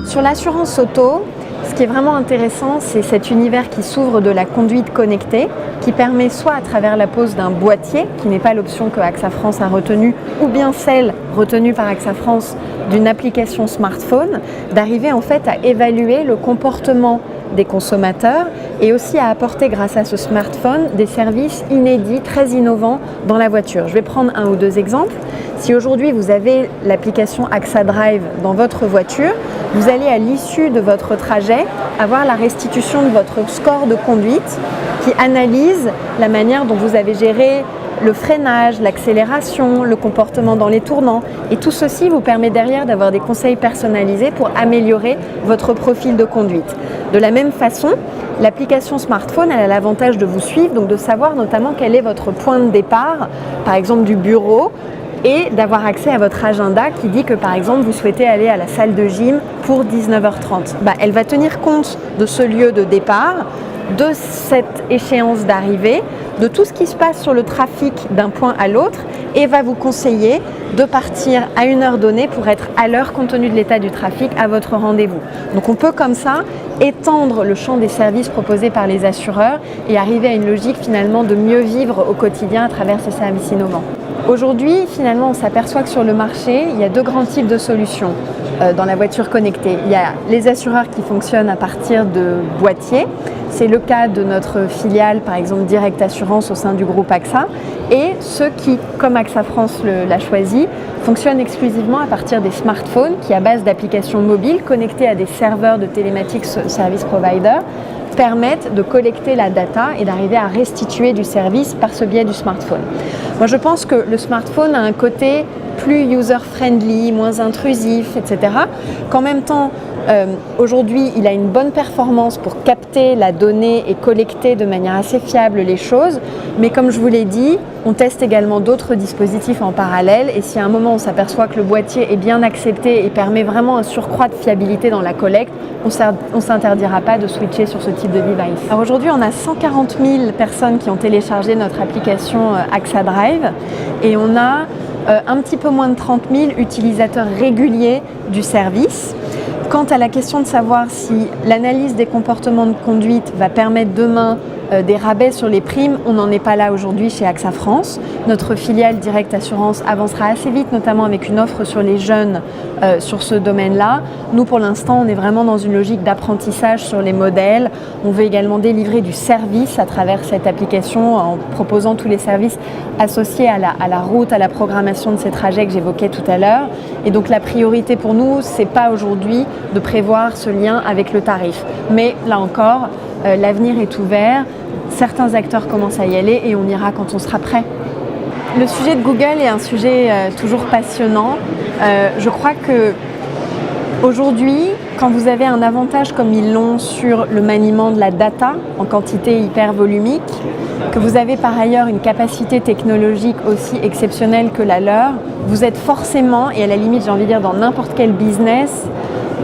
Sur l'assurance auto, ce qui est vraiment intéressant, c'est cet univers qui s'ouvre de la conduite connectée, qui permet soit à travers la pose d'un boîtier, qui n'est pas l'option que AXA France a retenue, ou bien celle retenue par AXA France d'une application smartphone, d'arriver en fait à évaluer le comportement des consommateurs et aussi à apporter grâce à ce smartphone des services inédits, très innovants dans la voiture. Je vais prendre un ou deux exemples. Si aujourd'hui vous avez l'application AXA Drive dans votre voiture, vous allez à l'issue de votre trajet avoir la restitution de votre score de conduite qui analyse la manière dont vous avez géré le freinage, l'accélération, le comportement dans les tournants. Et tout ceci vous permet derrière d'avoir des conseils personnalisés pour améliorer votre profil de conduite. De la même façon, l'application smartphone elle a l'avantage de vous suivre, donc de savoir notamment quel est votre point de départ, par exemple du bureau, et d'avoir accès à votre agenda qui dit que par exemple vous souhaitez aller à la salle de gym pour 19h30. Elle va tenir compte de ce lieu de départ, de cette échéance d'arrivée, de tout ce qui se passe sur le trafic d'un point à l'autre et va vous conseiller de partir à une heure donnée pour être à l'heure compte tenu de l'état du trafic à votre rendez-vous. Donc on peut comme ça étendre le champ des services proposés par les assureurs et arriver à une logique finalement de mieux vivre au quotidien à travers ces services innovants. Aujourd'hui, finalement, on s'aperçoit que sur le marché, il y a deux grands types de solutions dans la voiture connectée. Il y a les assureurs qui fonctionnent à partir de boîtiers. C'est le cas de notre filiale, par exemple Direct Assurance au sein du groupe AXA. Et ceux qui, comme AXA France l'a choisi, fonctionnent exclusivement à partir des smartphones qui, à base d'applications mobiles connectées à des serveurs de télématique service provider, permettent de collecter la data et d'arriver à restituer du service par ce biais du smartphone. Moi, je pense que le smartphone a un côté plus user-friendly, moins intrusif, etc. Qu'en même temps, aujourd'hui, il a une bonne performance pour capter la donnée et collecter de manière assez fiable les choses. Mais comme je vous l'ai dit, on teste également d'autres dispositifs en parallèle. Et si à un moment, on s'aperçoit que le boîtier est bien accepté et permet vraiment un surcroît de fiabilité dans la collecte, on ne s'interdira pas de switcher sur ce type de device. Alors aujourd'hui, on a 140 000 personnes qui ont téléchargé notre application AXA Drive et on a un petit peu moins de 30 000 utilisateurs réguliers du service. Quant à la question de savoir si l'analyse des comportements de conduite va permettre demain des rabais sur les primes, on n'en est pas là aujourd'hui chez AXA France. Notre filiale Direct Assurance avancera assez vite, notamment avec une offre sur les jeunes sur ce domaine-là. Nous, pour l'instant, on est vraiment dans une logique d'apprentissage sur les modèles. On veut également délivrer du service à travers cette application en proposant tous les services associés à la route, à la programmation de ces trajets que j'évoquais tout à l'heure. Et donc la priorité pour nous, c'est pas aujourd'hui de prévoir ce lien avec le tarif. Mais là encore, l'avenir est ouvert. Certains acteurs commencent à y aller et on ira quand on sera prêt. Le sujet de Google est un sujet toujours passionnant. Je crois que aujourd'hui, quand vous avez un avantage comme ils l'ont sur le maniement de la data en quantité hyper volumique, que vous avez par ailleurs une capacité technologique aussi exceptionnelle que la leur, vous êtes forcément, et à la limite j'ai envie de dire dans n'importe quel business,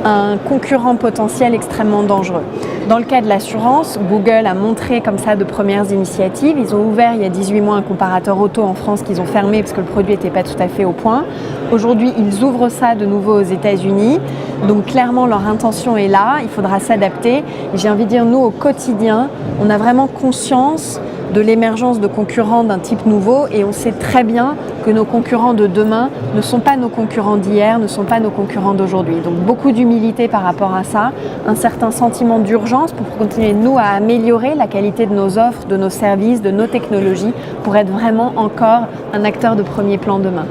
un concurrent potentiel extrêmement dangereux. Dans le cas de l'assurance, Google a montré comme ça de premières initiatives. Ils ont ouvert il y a 18 mois un comparateur auto en France qu'ils ont fermé parce que le produit n'était pas tout à fait au point. Aujourd'hui, ils ouvrent ça de nouveau aux États-Unis. Donc clairement, leur intention est là. Il faudra s'adapter. Et j'ai envie de dire, nous, au quotidien, on a vraiment conscience de l'émergence de concurrents d'un type nouveau et on sait très bien que nos concurrents de demain ne sont pas nos concurrents d'hier, ne sont pas nos concurrents d'aujourd'hui. Donc beaucoup d'humilité par rapport à ça, un certain sentiment d'urgence pour continuer nous à améliorer la qualité de nos offres, de nos services, de nos technologies pour être vraiment encore un acteur de premier plan demain.